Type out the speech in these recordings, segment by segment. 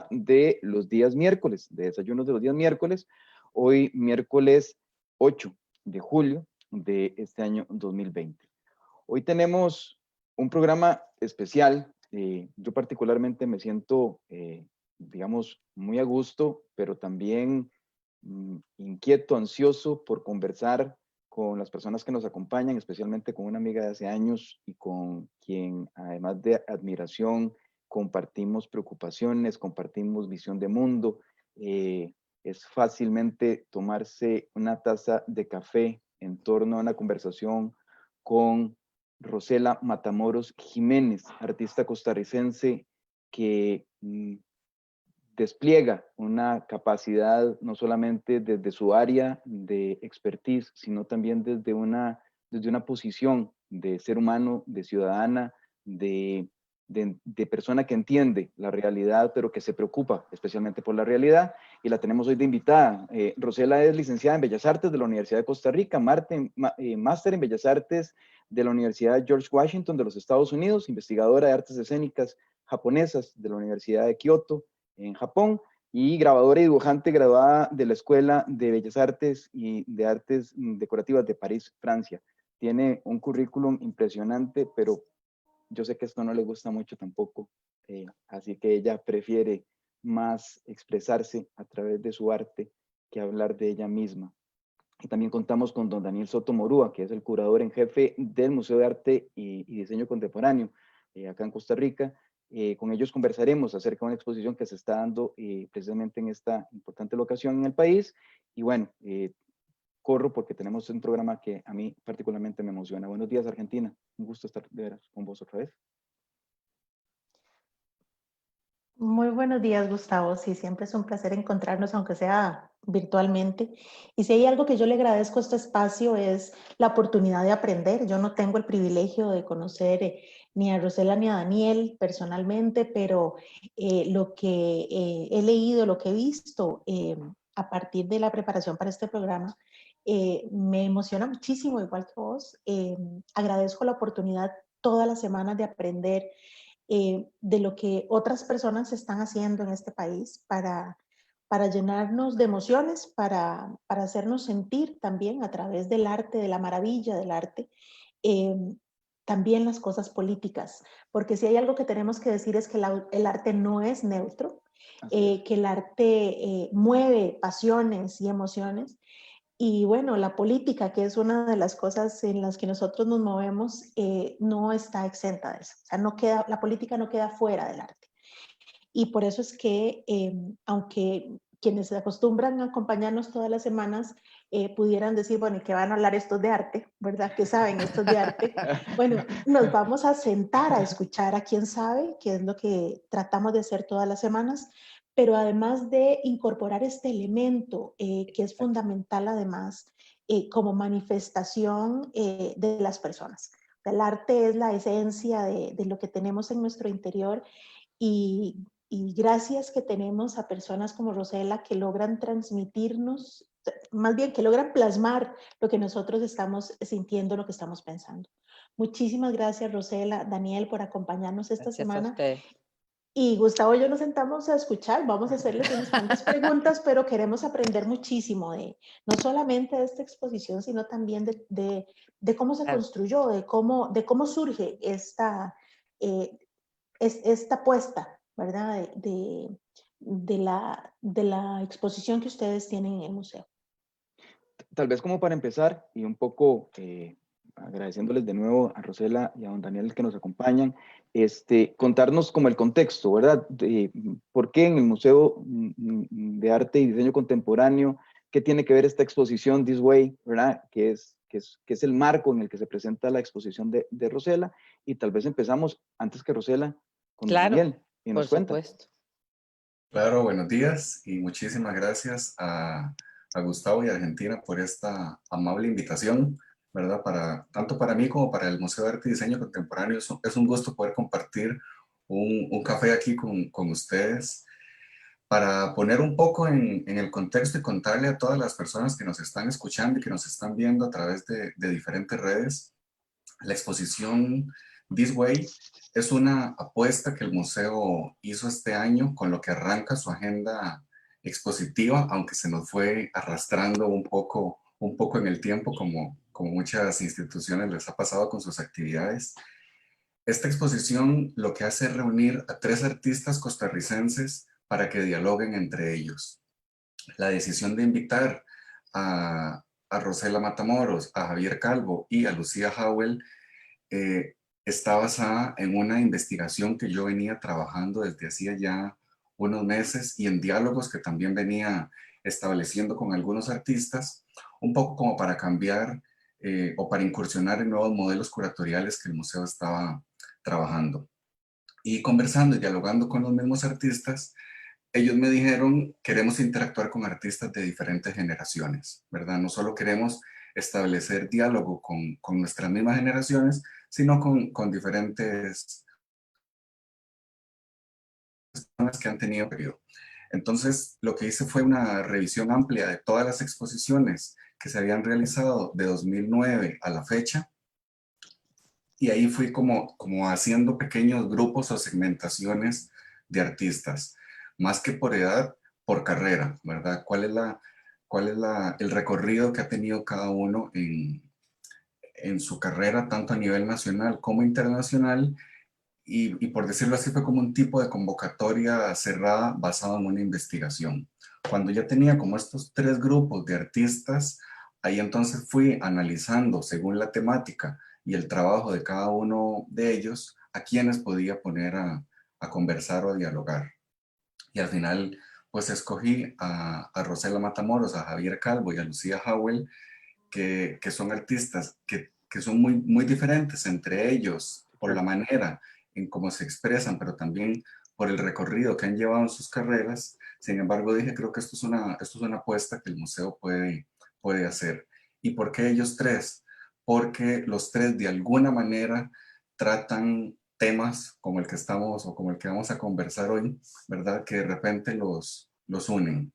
programa de los días miércoles, de desayunos de los días miércoles, hoy miércoles 8 de julio de este año 2020. Hoy tenemos un programa especial. Yo particularmente me siento, digamos, muy a gusto, pero también inquieto, ansioso por conversar con las personas que nos acompañan, especialmente con una amiga de hace años y con quien, además de admiración, compartimos preocupaciones, compartimos visión de mundo. Es fácilmente tomarse una taza de café en torno a una conversación con Rosela Matamoros Jiménez, artista costarricense que despliega una capacidad no solamente desde su área de expertise, sino también desde una posición de ser humano, de ciudadana, de persona que entiende la realidad, pero que se preocupa especialmente por la realidad, y la tenemos hoy de invitada. Rosela es licenciada en Bellas Artes de la Universidad de Costa Rica, máster en Bellas Artes de la Universidad George Washington de los Estados Unidos, investigadora de artes escénicas japonesas de la Universidad de Kioto, en Japón, y grabadora y dibujante graduada de la Escuela de Bellas Artes y de Artes Decorativas de París, Francia. Tiene un currículum impresionante, pero yo sé que esto no le gusta mucho tampoco, así que ella prefiere más expresarse a través de su arte que hablar de ella misma. Y también contamos con don Daniel Soto Morúa, que es el curador en jefe del Museo de Arte y Diseño Contemporáneo acá en Costa Rica. Con ellos conversaremos acerca de una exposición que se está dando precisamente en esta importante locación en el país. Y bueno, corro porque tenemos un programa que a mí particularmente me emociona. Buenos días, Argentina. Un gusto estar de veras con vos otra vez. Muy buenos días, Gustavo. Sí, siempre es un placer encontrarnos, aunque sea virtualmente. Y si hay algo que yo le agradezco a este espacio es la oportunidad de aprender. Yo no tengo el privilegio de conocer ni a Rosela ni a Daniel personalmente, pero lo que he leído, lo que he visto a partir de la preparación para este programa, me emociona muchísimo, igual que vos. Agradezco la oportunidad todas las semanas de aprender de lo que otras personas están haciendo en este país para llenarnos de emociones, para hacernos sentir también a través del arte, de la maravilla del arte, eh, también las cosas políticas. Porque si hay algo que tenemos que decir es que el arte no es neutro, que el arte mueve pasiones y emociones. Y bueno, la política, que es una de las cosas en las que nosotros nos movemos, no está exenta de eso. O sea, la política no queda fuera del arte. Y por eso es que, aunque quienes se acostumbran a acompañarnos todas las semanas pudieran decir, bueno, ¿y qué van a hablar estos de arte? ¿Verdad? ¿Qué saben estos de arte? Bueno, nos vamos a sentar a escuchar a quien sabe, que es lo que tratamos de hacer todas las semanas, pero además de incorporar este elemento que es fundamental además como manifestación de las personas. El arte es la esencia de lo que tenemos en nuestro interior y gracias que tenemos a personas como Rosela que logran transmitirnos, más bien que logran plasmar lo que nosotros estamos sintiendo, lo que estamos pensando. Muchísimas gracias, Rosela, Daniel, por acompañarnos esta semana. Y Gustavo y yo nos sentamos a escuchar, vamos a hacerles unas cuantas preguntas, pero queremos aprender muchísimo no solamente de esta exposición, sino también de cómo se construyó, de cómo surge esta apuesta, ¿verdad? De la exposición que ustedes tienen en el museo. Tal vez como para empezar y un poco agradeciéndoles de nuevo a Rosela y a don Daniel que nos acompañan, contarnos como el contexto, ¿verdad? ¿Por qué en el Museo de Arte y Diseño Contemporáneo, qué tiene que ver esta exposición This Way, ¿verdad? Que es el marco en el que se presenta la exposición de Rosela, y tal vez empezamos antes que Rosela con Daniel y nos cuenta. Por supuesto. Claro, buenos días y muchísimas gracias a Gustavo y a Argentina por esta amable invitación, ¿verdad? Tanto para mí como para el Museo de Arte y Diseño Contemporáneo es un gusto poder compartir un café aquí con ustedes para poner un poco en el contexto y contarle a todas las personas que nos están escuchando y que nos están viendo a través de diferentes redes. La exposición This Way es una apuesta que el museo hizo este año con lo que arranca su agenda expositiva, aunque se nos fue arrastrando un poco en el tiempo, como muchas instituciones les ha pasado con sus actividades. Esta exposición lo que hace es reunir a 3 artistas costarricenses para que dialoguen entre ellos. La decisión de invitar a Rosela Matamoros, a Javier Calvo y a Lucía Howell está basada en una investigación que yo venía trabajando desde hacía ya unos meses y en diálogos que también venía estableciendo con algunos artistas, un poco como para cambiar o para incursionar en nuevos modelos curatoriales que el museo estaba trabajando. Y conversando y dialogando con los mismos artistas, ellos me dijeron, queremos interactuar con artistas de diferentes generaciones, ¿verdad? No solo queremos establecer diálogo con nuestras mismas generaciones, sino con diferentes personas que han tenido periodo. Entonces, lo que hice fue una revisión amplia de todas las exposiciones que se habían realizado de 2009 a la fecha, y ahí fui como haciendo pequeños grupos o segmentaciones de artistas, más que por edad, por carrera, ¿verdad? ¿Cuál es el recorrido que ha tenido cada uno en su carrera, tanto a nivel nacional como internacional? Y por decirlo así, fue como un tipo de convocatoria cerrada basada en una investigación. Cuando ya tenía como estos 3 grupos de artistas, ahí entonces fui analizando según la temática y el trabajo de cada uno de ellos, a quienes podía poner a conversar o a dialogar. Y al final, pues escogí a Rosela Matamoros, a Javier Calvo y a Lucía Howell, que son artistas que son muy diferentes entre ellos por la manera en cómo se expresan, pero también por el recorrido que han llevado en sus carreras. Sin embargo, dije, creo que esto es una apuesta que el museo puede hacer. ¿Y por qué ellos 3? Porque los 3 de alguna manera tratan temas como el que estamos o como el que vamos a conversar hoy, ¿verdad? Que de repente los unen.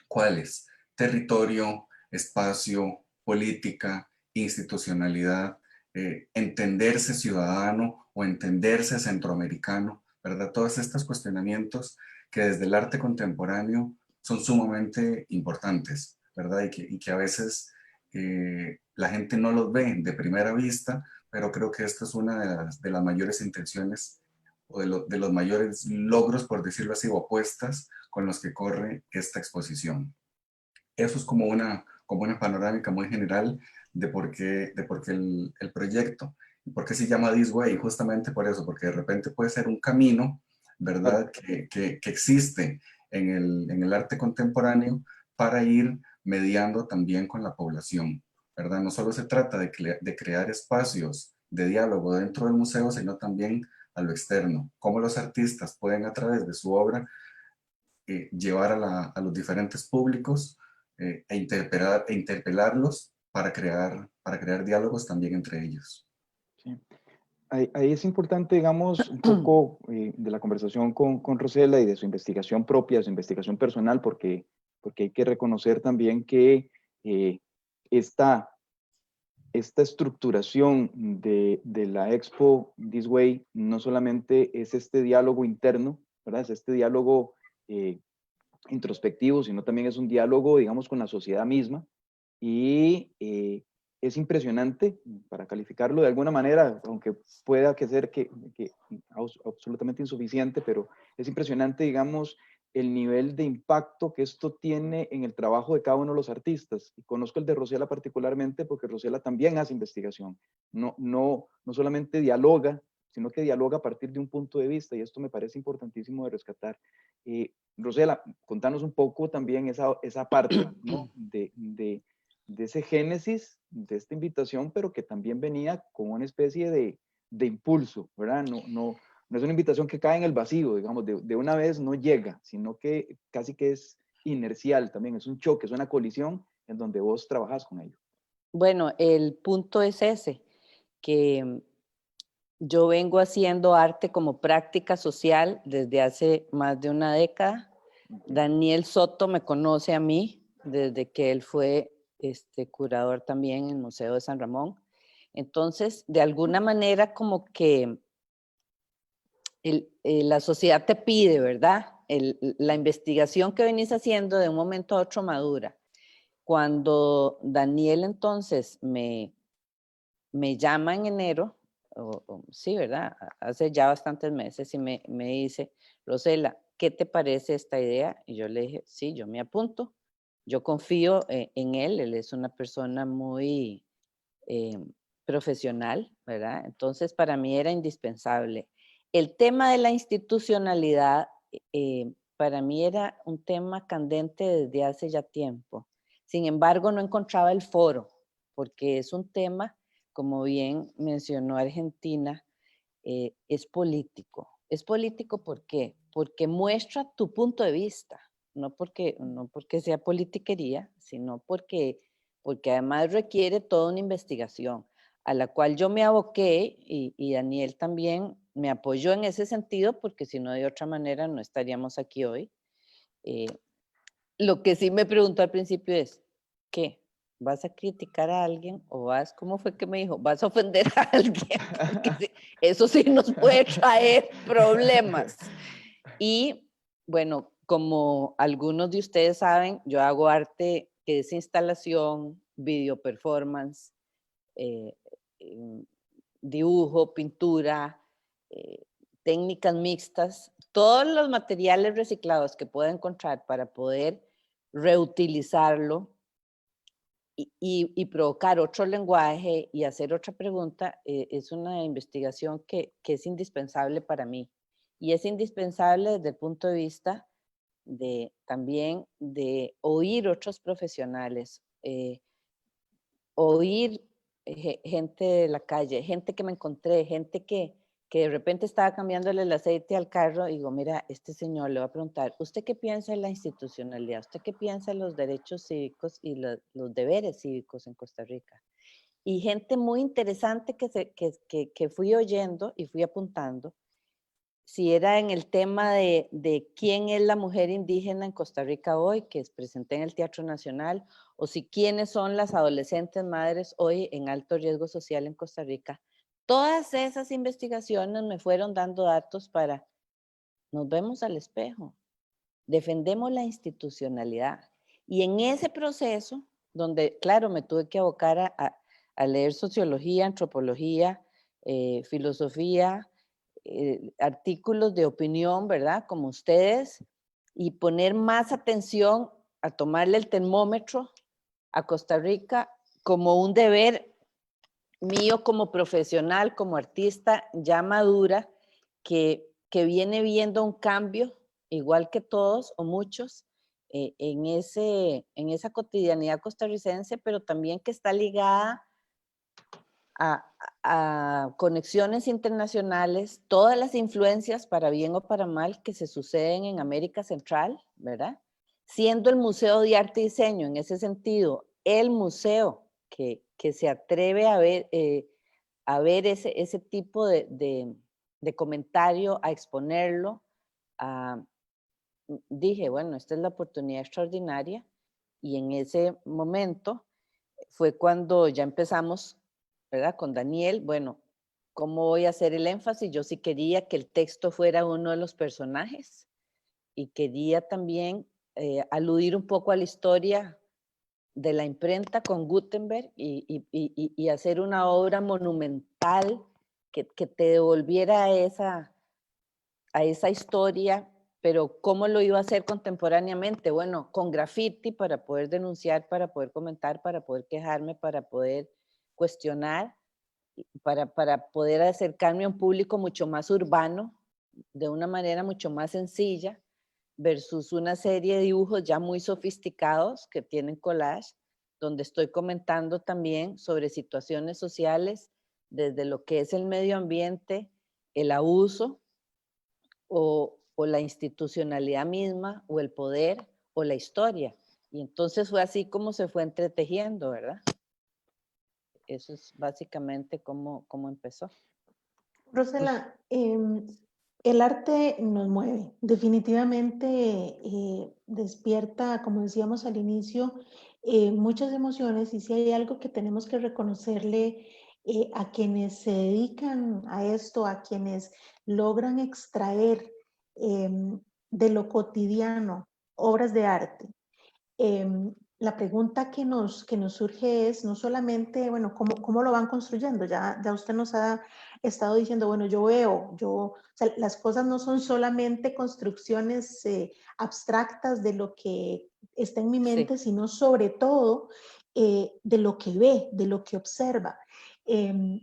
¿Cuáles? Territorio, espacio, política, institucionalidad, entenderse ciudadano o entenderse centroamericano, ¿verdad? Todos estos cuestionamientos que desde el arte contemporáneo son sumamente importantes, ¿verdad? Y que a veces la gente no los ve de primera vista, pero creo que esta es una de las mayores intenciones o de los mayores logros, por decirlo así, o apuestas con los que corre esta exposición. Eso es como una panorámica muy general de por qué el proyecto. ¿Y por qué se llama This Way? Justamente por eso, porque de repente puede ser un camino, ¿verdad?, que existe en el arte contemporáneo para ir mediando también con la población, ¿verdad? No solo se trata de crear espacios de diálogo dentro del museo, sino también a lo externo, cómo los artistas pueden a través de su obra llevar a los diferentes públicos e interpelarlos para crear diálogos también entre ellos. Sí. Ahí es importante, digamos, un poco de la conversación con Rosela y de su investigación propia, de su investigación personal, porque hay que reconocer también que esta estructuración de la Expo This Way no solamente es este diálogo interno, ¿verdad? Es este diálogo introspectivo, sino también es un diálogo, digamos, con la sociedad misma. Y es impresionante, para calificarlo de alguna manera, aunque pueda que ser que absolutamente insuficiente, pero es impresionante, digamos, el nivel de impacto que esto tiene en el trabajo de cada uno de los artistas. Y conozco el de Rosela particularmente porque Rosela también hace investigación. No solamente dialoga, sino que dialoga a partir de un punto de vista, y esto me parece importantísimo de rescatar. Rosela, contanos un poco también esa parte, ¿no? de ese génesis, de esta invitación, pero que también venía con una especie de impulso, ¿verdad? No es una invitación que cae en el vacío, digamos, de una vez no llega, sino que casi que es inercial también, es un choque, es una colisión en donde vos trabajas con ello. Bueno, el punto es ese, que yo vengo haciendo arte como práctica social desde hace más de una década. Daniel Soto me conoce a mí desde que él fue curador también en el Museo de San Ramón. Entonces, de alguna manera como que la sociedad te pide, ¿verdad? La investigación que venís haciendo de un momento a otro madura. Cuando Daniel entonces me llama en enero, sí, ¿verdad? Hace ya bastantes meses, y me dice, Rosela, ¿qué te parece esta idea? Y yo le dije, sí, yo me apunto. Yo confío en él es una persona muy profesional, ¿verdad? Entonces, para mí era indispensable. El tema de la institucionalidad, para mí era un tema candente desde hace ya tiempo. Sin embargo, no encontraba el foro, porque es un tema, como bien mencionó Argentina, es político. Es político, ¿por qué? Porque muestra tu punto de vista, no porque sea politiquería, sino porque además requiere toda una investigación a la cual yo me aboqué y Daniel también me apoyó en ese sentido, porque si no, de otra manera no estaríamos aquí hoy. Lo que sí me preguntó al principio es, ¿qué? ¿Vas a criticar a alguien o cómo fue que me dijo? ¿Vas a ofender a alguien? Porque eso sí nos puede traer problemas. Y bueno, como algunos de ustedes saben, yo hago arte que es instalación, video performance, dibujo, pintura, técnicas mixtas, todos los materiales reciclados que pueda encontrar para poder reutilizarlo y provocar otro lenguaje y hacer otra pregunta, es una investigación que es indispensable para mí. Y es indispensable desde el punto de vista también de oír otros profesionales, oír gente de la calle, gente que me encontré, gente que de repente estaba cambiándole el aceite al carro y digo, mira, este señor le va a preguntar, ¿usted qué piensa de la institucionalidad? ¿Usted qué piensa de los derechos cívicos y los deberes cívicos en Costa Rica? Y gente muy interesante que fui oyendo y fui apuntando. Si era en el tema de quién es la mujer indígena en Costa Rica hoy, que presenté en el Teatro Nacional, o si quiénes son las adolescentes madres hoy en alto riesgo social en Costa Rica. Todas esas investigaciones me fueron dando datos para, nos vemos al espejo, defendemos la institucionalidad. Y en ese proceso, donde, claro, me tuve que abocar a leer sociología, antropología, filosofía, artículos de opinión, ¿verdad? Como ustedes, y poner más atención a tomarle el termómetro a Costa Rica como un deber mío como profesional, como artista ya madura, que viene viendo un cambio, igual que todos o muchos, en esa cotidianidad costarricense, pero también que está ligada a conexiones internacionales, todas las influencias para bien o para mal que se suceden en América Central, ¿verdad? Siendo el Museo de Arte y Diseño, en ese sentido, el museo que se atreve a ver ese tipo de comentario, a exponerlo, dije, bueno, esta es la oportunidad extraordinaria, y en ese momento fue cuando ya empezamos, ¿verdad? Con Daniel, bueno, ¿cómo voy a hacer el énfasis? Yo sí quería que el texto fuera uno de los personajes y quería también aludir un poco a la historia de la imprenta con Gutenberg y hacer una obra monumental que te devolviera a esa historia, pero ¿cómo lo iba a hacer contemporáneamente? Bueno, con graffiti para poder denunciar, para poder comentar, para poder quejarme, para poder cuestionar, para poder acercarme a un público mucho más urbano, de una manera mucho más sencilla, versus una serie de dibujos ya muy sofisticados que tienen collage, donde estoy comentando también sobre situaciones sociales, desde lo que es el medio ambiente, el abuso, o la institucionalidad misma, o el poder, o la historia. Y entonces fue así como se fue entretejiendo, ¿verdad? Eso es básicamente cómo empezó. Rosela, el arte nos mueve, definitivamente despierta, como decíamos al inicio, muchas emociones, y si hay algo que tenemos que reconocerle a quienes se dedican a esto, a quienes logran extraer de lo cotidiano obras de arte. La pregunta que nos surge es no solamente, bueno, ¿cómo lo van construyendo? Ya usted nos ha estado diciendo, bueno, o sea, las cosas no son solamente construcciones abstractas de lo que está en mi mente, Sí. sino sobre todo de lo que ve, de lo que observa.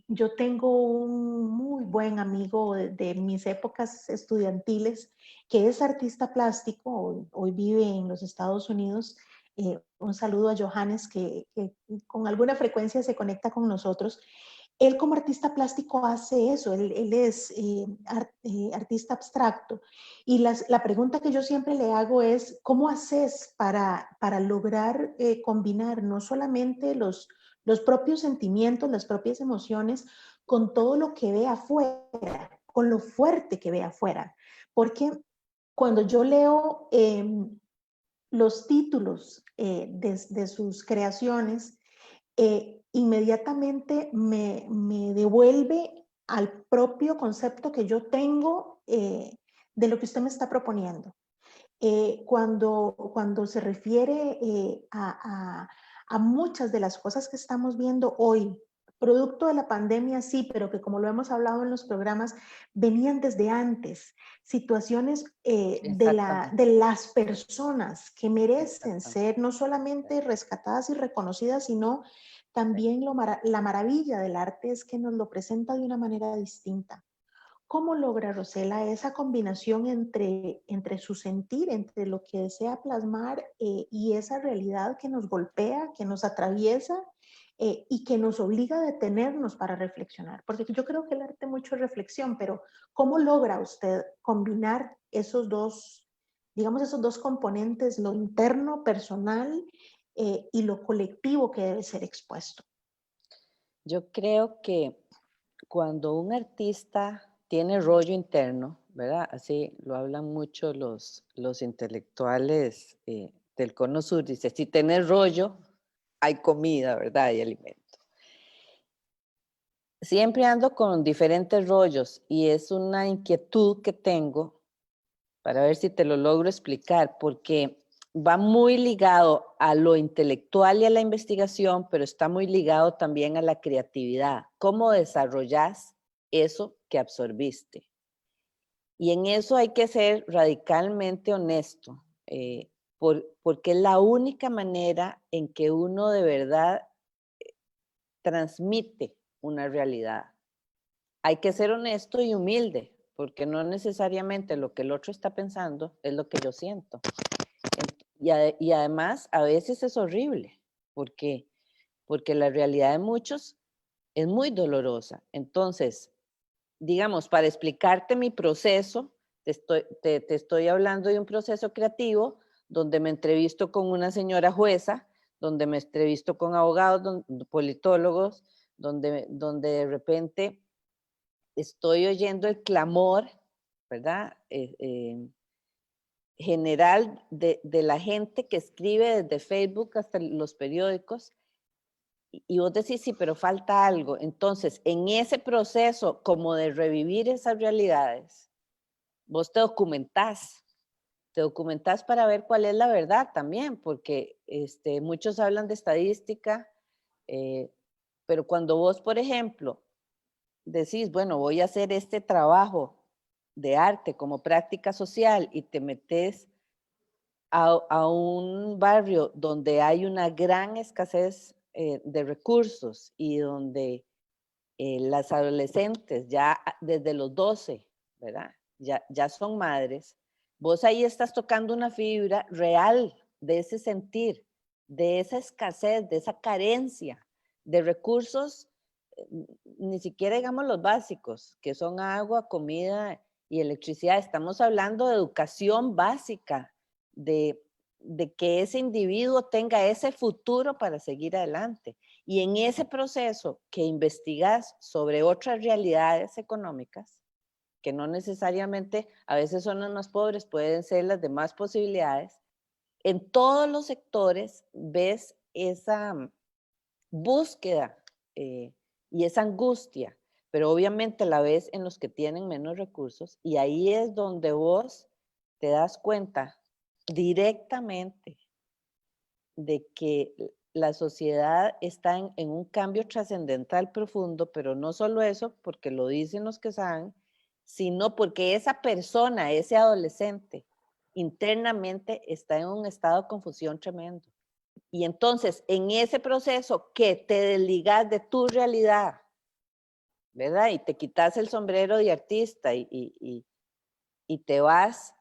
Yo tengo un muy buen amigo de mis épocas estudiantiles que es artista plástico, hoy vive en los Estados Unidos. Un saludo a Johannes, que con alguna frecuencia se conecta con nosotros. Él como artista plástico hace eso, él es artista abstracto. Y la pregunta que yo siempre le hago es, ¿cómo haces para lograr combinar no solamente los propios sentimientos, las propias emociones, con todo lo que ve afuera, con lo fuerte que ve afuera? Porque cuando yo leo los títulos de sus creaciones, inmediatamente me devuelve al propio concepto que yo tengo de lo que usted me está proponiendo. Cuando se refiere a muchas de las cosas que estamos viendo hoy, producto de la pandemia, sí, pero que como lo hemos hablado en los programas, venían desde antes, situaciones Exactamente. de las personas que merecen Exactamente. ser no solamente rescatadas y reconocidas, sino también la maravilla del arte es que nos lo presenta de una manera distinta. ¿Cómo logra Rosela esa combinación entre su sentir, entre lo que desea plasmar y esa realidad que nos golpea, que nos atraviesa y que nos obliga a detenernos para reflexionar? Porque yo creo que el arte mucho es reflexión, pero ¿cómo logra usted combinar esos dos, digamos, esos dos componentes, lo interno, personal y lo colectivo que debe ser expuesto? Yo creo que cuando un artista tiene rollo interno, ¿verdad? Así lo hablan mucho los intelectuales del Cono Sur. Dice, si tenés rollo, hay comida, ¿verdad? Hay alimento. Siempre ando con diferentes rollos y es una inquietud que tengo para ver si te lo logro explicar, porque va muy ligado a lo intelectual y a la investigación, pero está muy ligado también a la creatividad. ¿Cómo desarrollas eso que absorbiste? Y en eso hay que ser radicalmente honesto, porque es la única manera en que uno de verdad transmite una realidad. Hay que ser honesto y humilde, porque no necesariamente lo que el otro está pensando es lo que yo siento. Y además, a veces es horrible, porque la realidad de muchos es muy dolorosa. Entonces, digamos, para explicarte mi proceso, te estoy hablando de un proceso creativo donde me entrevisto con una señora jueza, donde me entrevisto con abogados, politólogos, donde de repente estoy oyendo el clamor, ¿verdad? General de la gente que escribe desde Facebook hasta los periódicos, y vos decís, sí, pero falta algo. Entonces, en ese proceso como de revivir esas realidades, vos te documentás para ver cuál es la verdad también, porque muchos hablan de estadística, eh, pero cuando vos, por ejemplo, decís, bueno, voy a hacer este trabajo de arte como práctica social y te metes a un barrio donde hay una gran escasez de recursos y donde las adolescentes ya desde los 12, ¿verdad? Ya son madres, vos ahí estás tocando una fibra real de ese sentir, de esa escasez, de esa carencia de recursos, ni siquiera digamos los básicos, que son agua, comida y electricidad. Estamos hablando de educación básica, de, de que ese individuo tenga ese futuro para seguir adelante. Y en ese proceso que investigas sobre otras realidades económicas, que no necesariamente a veces son las más pobres, pueden ser las de más posibilidades, en todos los sectores ves esa búsqueda y esa angustia, pero obviamente la ves en los que tienen menos recursos y ahí es donde vos te das cuenta directamente de que la sociedad está en un cambio trascendental profundo, pero no solo eso, porque lo dicen los que saben, sino porque esa persona, ese adolescente, internamente está en un estado de confusión tremendo. Y entonces, en ese proceso que te desligas de tu realidad, ¿verdad? Y te quitas el sombrero de artista y te vas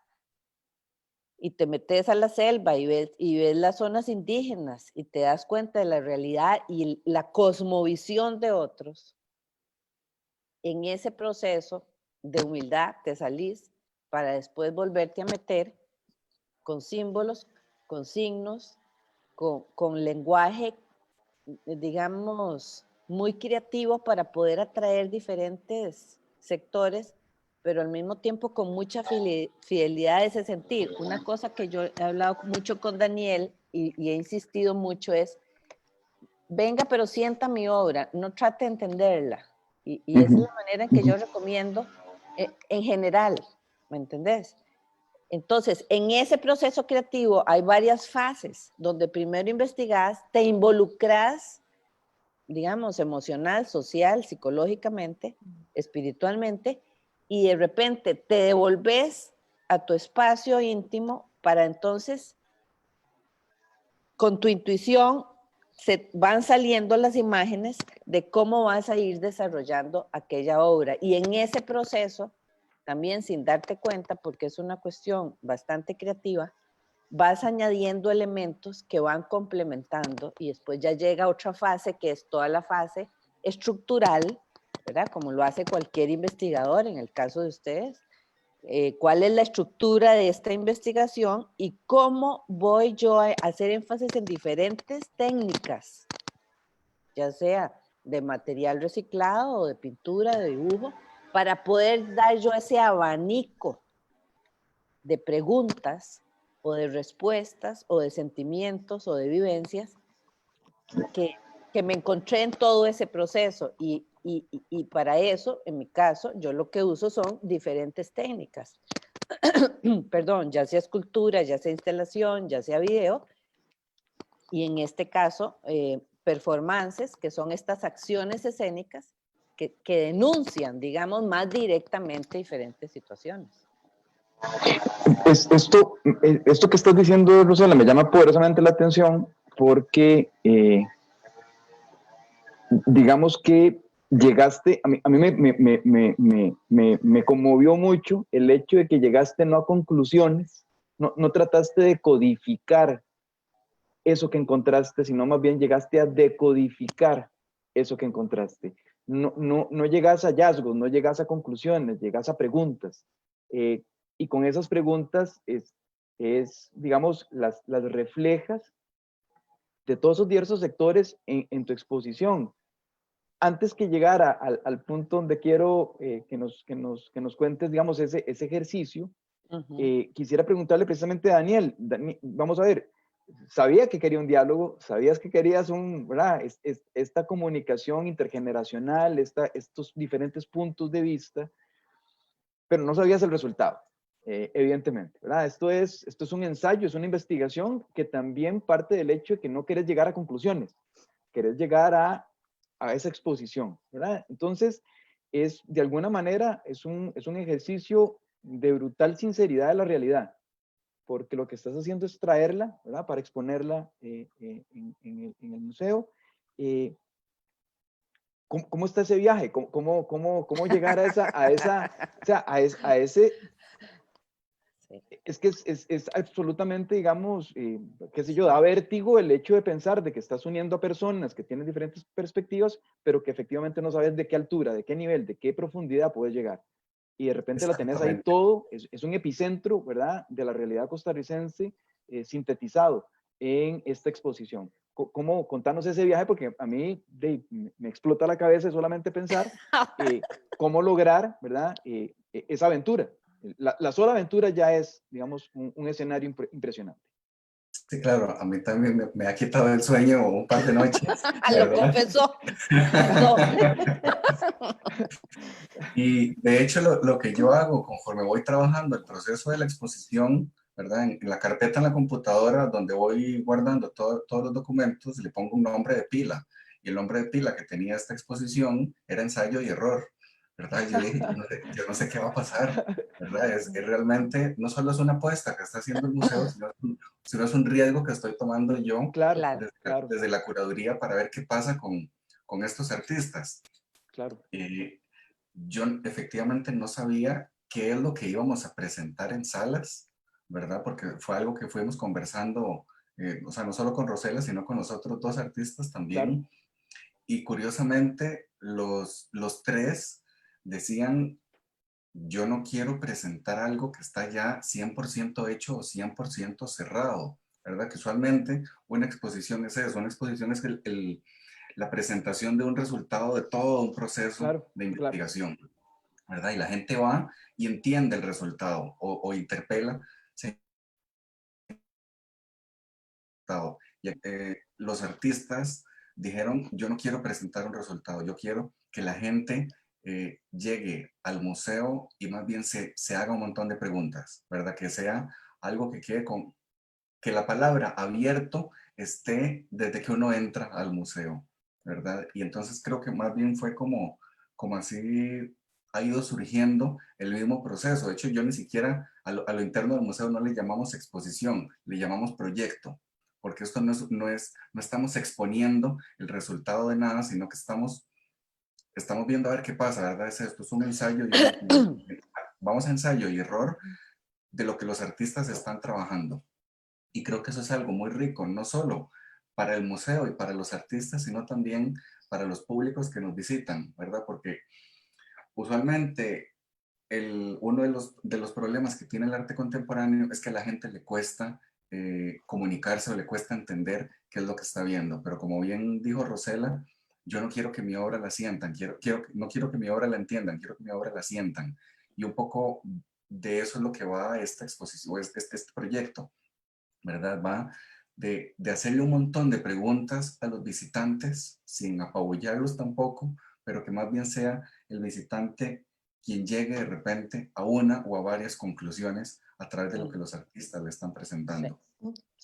y te metes a la selva y ves las zonas indígenas y te das cuenta de la realidad y la cosmovisión de otros, en ese proceso de humildad te salís para después volverte a meter con símbolos, con signos, con lenguaje, digamos, muy creativo para poder atraer diferentes sectores, pero al mismo tiempo con mucha fidelidad a ese sentir. Una cosa que yo he hablado mucho con Daniel y he insistido mucho es, venga, pero sienta mi obra, no trate de entenderla. Y esa es la manera en que yo recomiendo en general, ¿me entendés? Entonces, en ese proceso creativo hay varias fases, donde primero investigás, te involucras, digamos, emocional, social, psicológicamente, espiritualmente, y de repente te devolves a tu espacio íntimo para entonces, con tu intuición, se van saliendo las imágenes de cómo vas a ir desarrollando aquella obra. Y en ese proceso, también sin darte cuenta, porque es una cuestión bastante creativa, vas añadiendo elementos que van complementando y después ya llega otra fase que es toda la fase estructural, ¿verdad? Como lo hace cualquier investigador en el caso de ustedes. ¿Cuál es la estructura de esta investigación y cómo voy yo a hacer énfasis en diferentes técnicas, ya sea de material reciclado o de pintura, de dibujo, para poder dar yo ese abanico de preguntas o de respuestas o de sentimientos o de vivencias que me encontré en todo ese proceso y para eso, en mi caso, yo lo que uso son diferentes técnicas. Perdón, ya sea escultura, ya sea instalación, ya sea video, y en este caso, performances, que son estas acciones escénicas que denuncian, digamos, más directamente diferentes situaciones. Esto que estás diciendo, Rosela, me llama poderosamente la atención porque digamos que llegaste, a mí me conmovió mucho el hecho de que llegaste no a conclusiones, no trataste de codificar eso que encontraste, sino más bien llegaste a decodificar eso que encontraste. No llegas a hallazgos, no llegas a conclusiones, llegas a preguntas. Y con esas preguntas digamos, las reflejas de todos esos diversos sectores en tu exposición. Antes que llegar al punto donde quiero que nos cuentes, digamos, ese ejercicio, quisiera preguntarle precisamente a Daniel, vamos a ver, sabía que quería un diálogo, sabías que querías ¿verdad? Esta comunicación intergeneracional, estos diferentes puntos de vista, pero no sabías el resultado, evidentemente, ¿verdad? Esto es un ensayo, es una investigación que también parte del hecho de que no querés llegar a conclusiones, querés llegar a esa exposición, ¿verdad? Entonces, de alguna manera, es un ejercicio de brutal sinceridad de la realidad, porque lo que estás haciendo es traerla, ¿verdad? Para exponerla en el museo. ¿Cómo está ese viaje? ¿Cómo llegar a ese? Sí. Es que es absolutamente, digamos, qué sé yo, da vértigo el hecho de pensar de que estás uniendo a personas que tienen diferentes perspectivas, pero que efectivamente no sabes de qué altura, de qué nivel, de qué profundidad puedes llegar. Y de repente la tenés ahí todo, es un epicentro, ¿verdad?, de la realidad costarricense sintetizado en esta exposición. Contanos ese viaje, porque a mí me explota la cabeza solamente pensar cómo lograr, ¿verdad?, esa aventura. La sola aventura ya es, digamos, un escenario impresionante. Sí, claro, a mí también me ha quitado el sueño un par de noches, Lo ¿verdad? confesó. No. Y de hecho lo que yo hago conforme voy trabajando el proceso de la exposición, ¿verdad? En la carpeta en la computadora donde voy guardando todos los documentos, le pongo un nombre de pila. Y el nombre de pila que tenía esta exposición era ensayo y error, ¿verdad? Yo dije, yo no sé qué va a pasar, ¿verdad? Es realmente, no solo es una apuesta que está haciendo el museo, sino es un riesgo que estoy tomando yo Claro, Claro. claro, desde la curaduría para ver qué pasa con estos artistas. claro. Yo efectivamente no sabía qué es lo que íbamos a presentar en salas, ¿verdad? Porque fue algo que fuimos conversando, o sea, no solo con Rosela, sino con los otros dos artistas Claro. también. Y curiosamente, los tres decían, yo no quiero presentar algo que está ya 100% hecho o 100% cerrado, ¿verdad? Que usualmente una exposición es eso, una exposición es la presentación de un resultado de todo un proceso Claro, de claro. investigación. ¿Verdad? Y la gente va y entiende el resultado o interpela ese resultado. Y, los artistas dijeron, yo no quiero presentar un resultado, yo quiero que la gente llegue al museo y más bien se haga un montón de preguntas, ¿verdad? Que sea algo que quede con, que la palabra abierto esté desde que uno entra al museo, ¿verdad? Y entonces creo que más bien fue como así ha ido surgiendo el mismo proceso. De hecho, yo ni siquiera a lo interno del museo no le llamamos exposición, le llamamos proyecto, porque esto no estamos exponiendo el resultado de nada, sino que estamos viendo a ver qué pasa, ¿verdad? Esto es un ensayo vamos a ensayo y error de lo que los artistas están trabajando. Y creo que eso es algo muy rico, no solo para el museo y para los artistas, sino también para los públicos que nos visitan, ¿verdad? Porque usualmente uno de los problemas que tiene el arte contemporáneo es que a la gente le cuesta comunicarse o le cuesta entender qué es lo que está viendo. Pero como bien dijo Rosela, yo no quiero que mi obra la sientan, no quiero que mi obra la entiendan, quiero que mi obra la sientan. Y un poco de eso es lo que va a esta exposición, este proyecto, ¿verdad? Va de hacerle un montón de preguntas a los visitantes, sin apabullarlos tampoco, pero que más bien sea el visitante quien llegue de repente a una o a varias conclusiones a través de lo que los artistas le están Sí. presentando.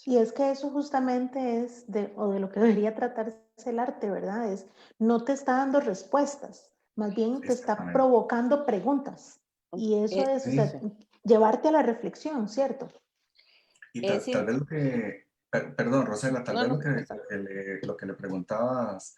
Y es que eso justamente es o de lo que debería tratarse el arte, ¿verdad? No te está dando respuestas, más bien te está Exactamente. provocando preguntas. Y eso es, o sea, Sí, Sí. llevarte a la reflexión, ¿cierto? y Es tal vez perdón, Rosela, tal No, vez no, lo que, está. lo que le preguntabas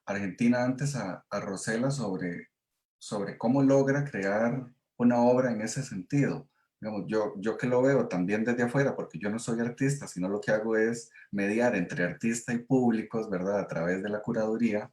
a Argentina antes a Rosela sobre cómo logra crear una obra en ese sentido. Digamos, yo que lo veo también desde afuera, porque yo no soy artista, sino lo que hago es mediar entre artista y públicos, ¿verdad? A través de la curaduría.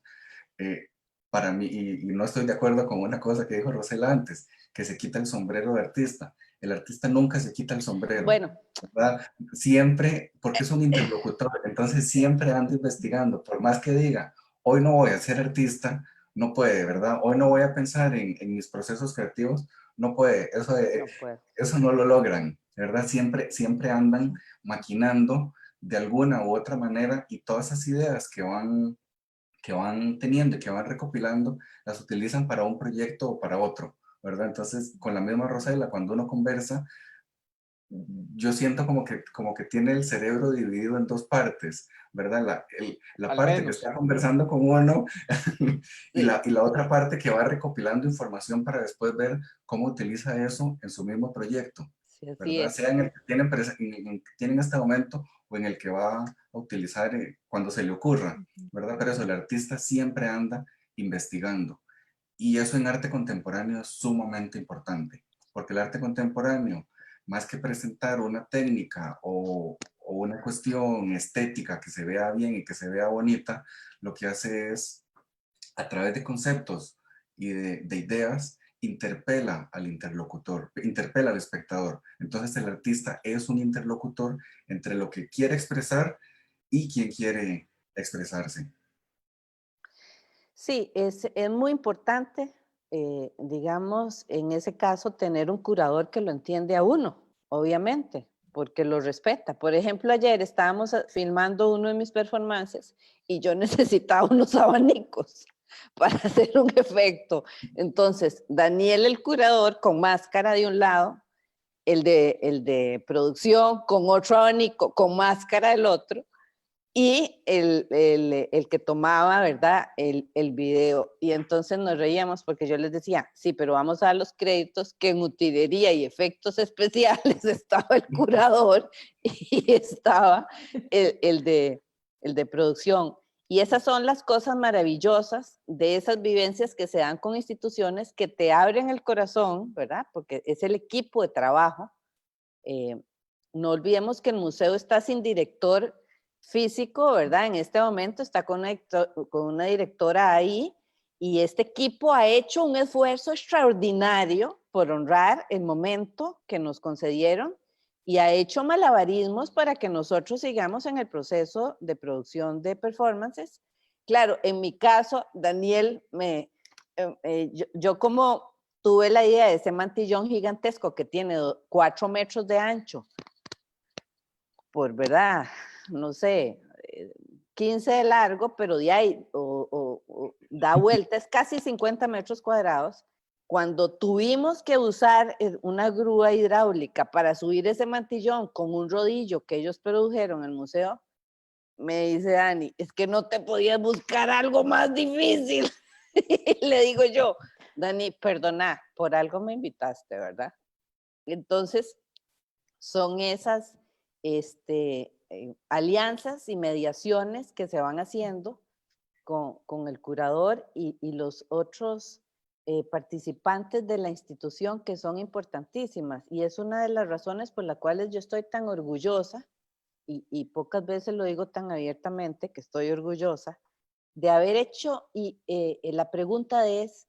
eh, para mí, y no estoy de acuerdo con una cosa que dijo Rosela antes, que se quita el sombrero de artista. El artista nunca se quita el sombrero, Bueno, ¿verdad? Siempre, porque es un interlocutor, entonces siempre anda investigando, por más que diga, hoy no voy a ser artista, no puede, ¿verdad? Hoy no voy a pensar en mis procesos creativos, no puede, no puedo. eso no lo logran, ¿verdad? Siempre andan maquinando de alguna u otra manera y todas esas ideas que van teniendo y que van recopilando, las utilizan para un proyecto o para otro, ¿verdad? Entonces, con la misma Rosela, cuando uno conversa, yo siento como que tiene el cerebro dividido en dos partes, ¿verdad? La Al parte que menos. está conversando con uno y Sí. la otra parte que va recopilando información para después ver cómo utiliza eso en su mismo proyecto, Sí, así ¿verdad? es. Sea en el que tiene en este momento o en el que va a utilizar cuando se le ocurra, ¿verdad? Pero eso, el artista siempre anda investigando. Y eso en arte contemporáneo es sumamente importante, porque el arte contemporáneo, más que presentar una técnica o una cuestión estética que se vea bien y que se vea bonita, lo que hace es, a través de conceptos y de ideas, interpela al interlocutor, interpela al espectador. Entonces el artista es un interlocutor entre lo que quiere expresar y quien quiere expresarse. Sí, es muy importante, digamos, en ese caso, tener un curador que lo entiende a uno, obviamente, porque lo respeta. Por ejemplo, ayer estábamos filmando uno de mis performances y yo necesitaba unos abanicos para hacer un efecto. Entonces, Daniel, el curador, con máscara de un lado, el de producción con otro abanico, con máscara del otro, y el que tomaba, ¿verdad?, el video. Y entonces nos reíamos porque yo les decía, sí, pero vamos a dar los créditos que en utilería y efectos especiales estaba el curador y estaba el de producción. Y esas son las cosas maravillosas de esas vivencias que se dan con instituciones que te abren el corazón, ¿verdad? Porque es el equipo de trabajo. No olvidemos que el museo está sin director físico, ¿verdad? En este momento está con una directora ahí, y este equipo ha hecho un esfuerzo extraordinario por honrar el momento que nos concedieron y ha hecho malabarismos para que nosotros sigamos en el proceso de producción de performances. Claro, en mi caso, Daniel, yo como tuve la idea de ese mantillón gigantesco que tiene 4 metros de ancho, por verdad, no sé, 15 de largo, pero de ahí da vueltas, casi 50 metros cuadrados. Cuando tuvimos que usar una grúa hidráulica para subir ese mantillón con un rodillo que ellos produjeron en el museo, me dice Dani, es que no te podías buscar algo más difícil. Le digo yo, Dani, perdona, por algo me invitaste, ¿verdad? Entonces, son esas alianzas y mediaciones que se van haciendo con el curador y los otros participantes de la institución, que son importantísimas. Y es una de las razones por las cuales yo estoy tan orgullosa, y pocas veces lo digo tan abiertamente, que estoy orgullosa de haber hecho, y la pregunta es,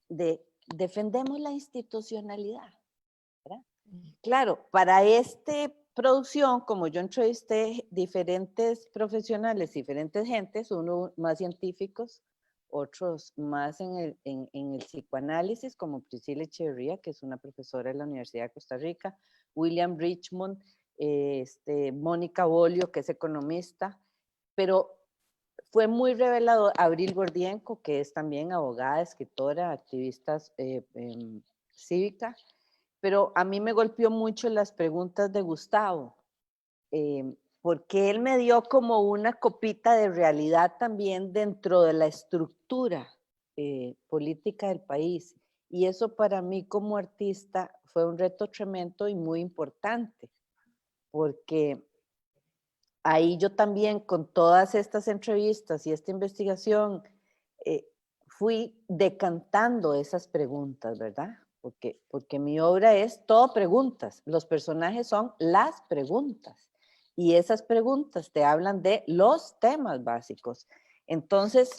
¿defendemos la institucionalidad? ¿Verdad? Claro, para esta producción, como yo entrevisté diferentes profesionales, diferentes gentes, unos más científicos, otros más en el psicoanálisis, como Priscilla Echeverría, que es una profesora de la Universidad de Costa Rica, William Richmond, Mónica Bolio, que es economista, pero fue muy revelador. Abril Gordienko, que es también abogada, escritora, activista cívica, pero a mí me golpeó mucho las preguntas de Gustavo, porque él me dio como una copita de realidad también dentro de la estructura política del país, y eso para mí como artista fue un reto tremendo y muy importante, porque ahí yo también, con todas estas entrevistas y esta investigación, fui decantando esas preguntas, ¿verdad? Porque mi obra es todo preguntas. Los personajes son las preguntas. Y esas preguntas te hablan de los temas básicos. Entonces,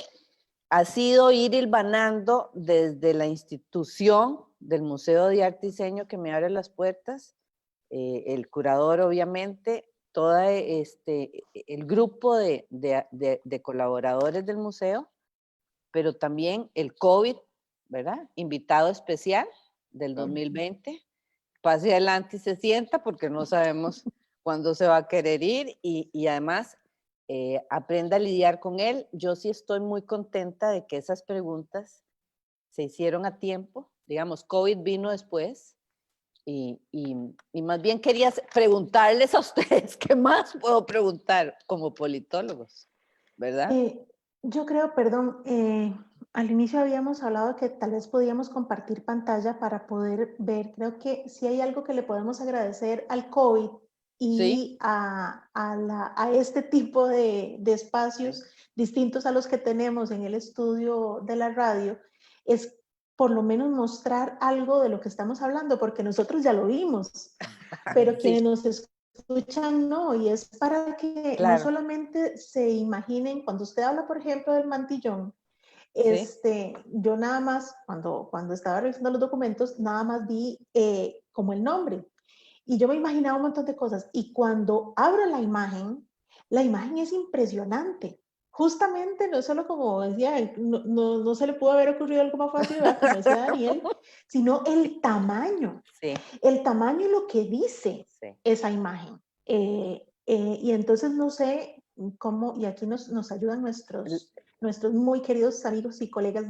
ha sido ir hilvanando desde la institución del Museo de Arte y Diseño, que me abre las puertas, el curador, obviamente, todo el grupo de colaboradores del museo, pero también el COVID, ¿verdad? Invitado especial del 2020. Pase adelante y se sienta, porque no sabemos cuándo se va a querer ir, y además aprenda a lidiar con él. Yo sí estoy muy contenta de que esas preguntas se hicieron a tiempo. Digamos, COVID vino después. Y más bien quería preguntarles a ustedes, ¿qué más puedo preguntar como politólogos? ¿Verdad? Yo creo, perdón, al inicio habíamos hablado que tal vez podíamos compartir pantalla para poder ver. Creo que si hay algo que le podemos agradecer al COVID y ¿Sí? a este tipo de espacios distintos a los que tenemos en el estudio de la radio, es por lo menos mostrar algo de lo que estamos hablando, porque nosotros ya lo vimos, pero quienes nos escuchan no, y es para que no solamente se imaginen. Cuando usted habla, por ejemplo, del mantillón, yo nada más, cuando estaba revisando los documentos, nada más vi como el nombre, y yo me imaginaba un montón de cosas, y cuando abro la imagen es impresionante. justamente, no solo como decía, no se le pudo haber ocurrido algo más fácil, ¿verdad? Como decía Daniel, sino el tamaño. Sí, El tamaño y lo que dice sí. esa imagen. Y entonces no sé cómo, y aquí nos ayudan nuestros muy queridos amigos y colegas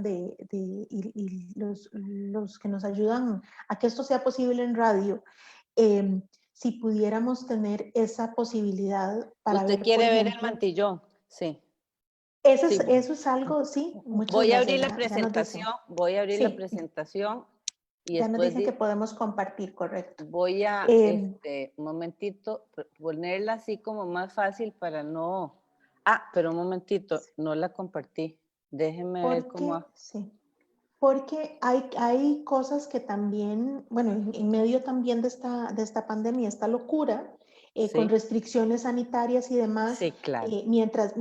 y los que nos ayudan a que esto sea posible en radio, si pudiéramos tener esa posibilidad para ¿Usted ver, por quiere ver el ejemplo, mantillón? Sí, eso sí. es algo, sí, muchas Voy a abrir gracias, la ya nos dicen. presentación, voy a abrir la Sí, presentación y ya nos después dicen que podemos compartir, correcto. voy a, Eh, un momentito, ponerla así como más fácil para no... Ah, pero un momentito, no la compartí. Déjenme ver cómo... sí, porque hay cosas que también, bueno, en medio también de esta pandemia, esta locura, con Sí, restricciones sanitarias y demás, sí, claro. mientras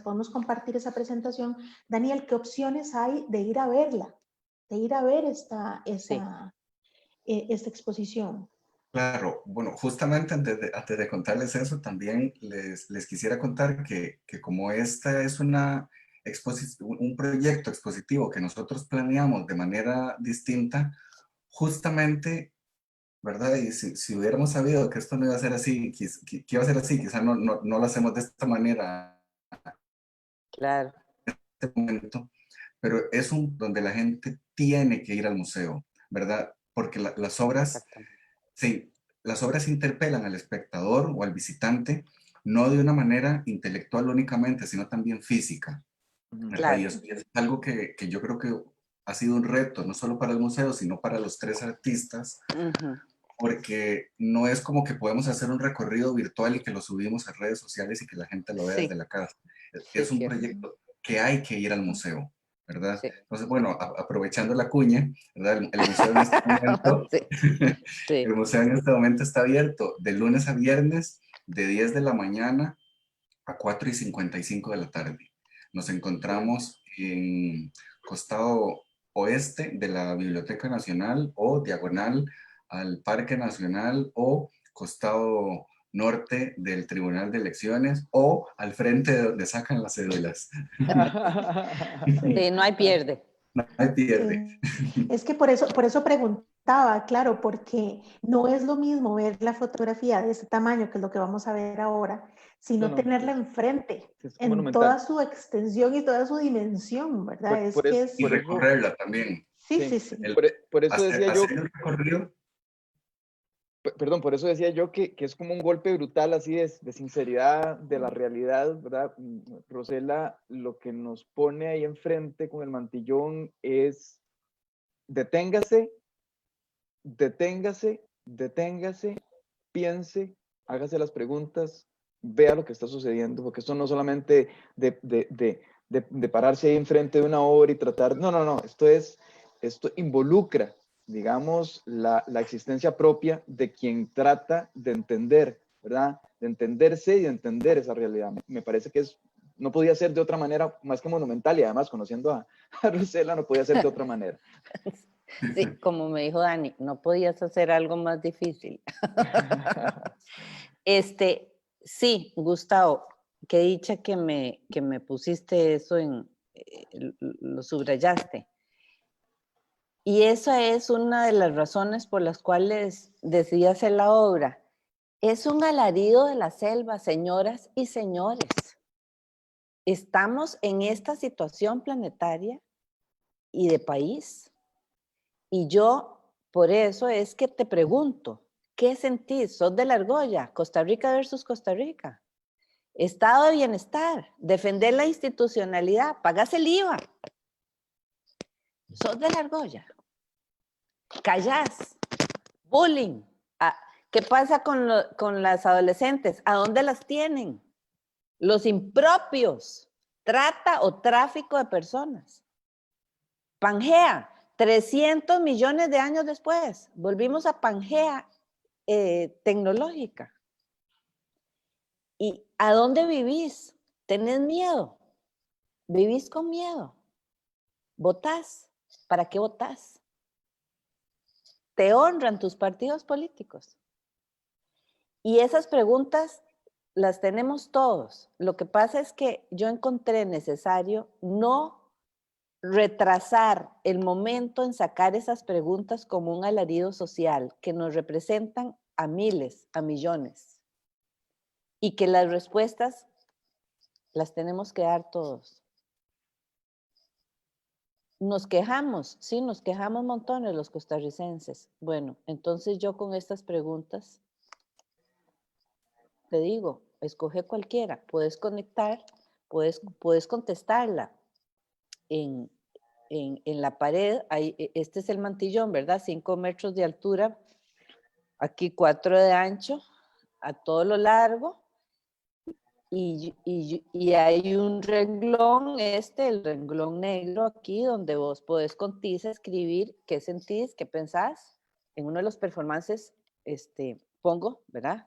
podemos compartir esa presentación, Daniel, ¿qué opciones hay de ir a verla? De ir a ver esta Sí, exposición. Claro, bueno, justamente antes de contarles eso, también les quisiera contar que como esta es un proyecto expositivo que nosotros planeamos de manera distinta, justamente, ¿verdad? Y si hubiéramos sabido que esto no iba a ser así, que iba a ser así, quizás no lo hacemos de esta manera claro. en este momento, pero es donde la gente tiene que ir al museo, ¿verdad? Porque las obras, Exactamente. sí, las obras interpelan al espectador o al visitante, no de una manera intelectual únicamente, sino también física, ¿verdad? Claro. Y es algo que yo creo que ha sido un reto, no solo para el museo, sino para los tres artistas, Ujú. porque no es como que podemos hacer un recorrido virtual y que lo subimos a redes sociales y que la gente lo vea desde Sí, la casa. sí, Es un cierto. proyecto que hay que ir al museo, ¿verdad? Sí, Entonces, bueno, aprovechando la cuña, ¿verdad? El museo en este momento, sí, sí. el museo en este momento está abierto de lunes a viernes, de 10 de la mañana a 4:55 de la tarde. Nos encontramos en costado oeste de la Biblioteca Nacional o diagonal al Parque Nacional o costado norte del Tribunal de Elecciones o al frente de donde sacan las cédulas. Sí, Sí. no hay pierde. No hay pierde. Es que por eso preguntaba, claro, porque no es lo mismo ver la fotografía de ese tamaño, que es lo que vamos a ver ahora, No, sino no, tenerla enfrente, es en monumental. toda su extensión y toda su dimensión, ¿verdad? Es que es, Y Por eso, recorrerla también. sí, sí, sí, sí. El, por eso decía hacer yo, el recorrido. perdón, por eso decía yo que es como un golpe brutal así de sinceridad de la realidad, ¿verdad? Rosela, lo que nos pone ahí enfrente con el mantillón es deténgase, deténgase, deténgase, piense, hágase las preguntas, vea lo que está sucediendo, porque esto no solamente de pararse ahí enfrente de una obra y tratar, no, esto involucra, digamos, la existencia propia de quien trata de entender, ¿verdad? De entenderse y de entender esa realidad. Me parece que no podía ser de otra manera más que monumental y además conociendo a Rosela no podía ser de otra manera. Sí, como me dijo Dani, no podías hacer algo más difícil. Sí, Gustavo, qué dicha que me pusiste eso lo subrayaste. Y esa es una de las razones por las cuales decidí hacer la obra. Es un alarido de la selva, señoras y señores. Estamos en esta situación planetaria y de país. Y yo, por eso es que te pregunto, ¿qué sentís? ¿Sos de la argolla? Costa Rica versus Costa Rica. Estado de bienestar, defender la institucionalidad, pagas el IVA. ¿Sos de la argolla? Callás, bullying. ¿Qué pasa con las adolescentes? ¿A dónde las tienen? Los impropios, trata o tráfico de personas. Pangea, 300 millones de años después, volvimos a Pangea tecnológica. ¿Y a dónde vivís? ¿Tenés miedo? ¿Vivís con miedo? ¿Votás? ¿Para qué votás? ¿Te honran tus partidos políticos? Y esas preguntas las tenemos todos. Lo que pasa es que yo encontré necesario no retrasar el momento en sacar esas preguntas como un alarido social que nos representan a miles, a millones, y que las respuestas las tenemos que dar todos. Nos quejamos, sí, nos quejamos montones los costarricenses. Bueno, entonces yo con estas preguntas te digo, escoge cualquiera, puedes conectar, puedes contestarla en la pared. Este es el mantillón, ¿verdad? 5 metros de altura, aquí 4 de ancho, a todo lo largo. Y hay un renglón, el renglón negro aquí, donde vos podés con tiza escribir qué sentís, qué pensás. En uno de los performances pongo, ¿verdad?